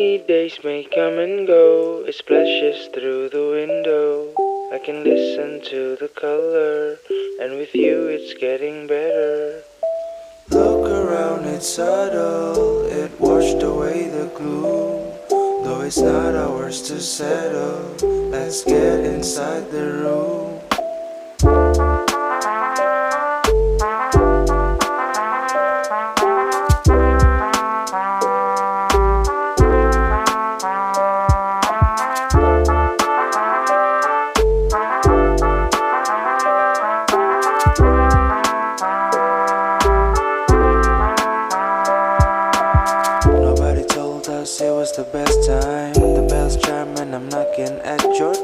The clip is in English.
Rainy days may come and go, it splashes through the window. I can listen to the color, and with you it's getting better. Look around, it's subtle, it washed away the gloom. Though it's not ours to settle, let's get inside the room. Nobody told us it was the best time. The bells chime and I'm knocking at your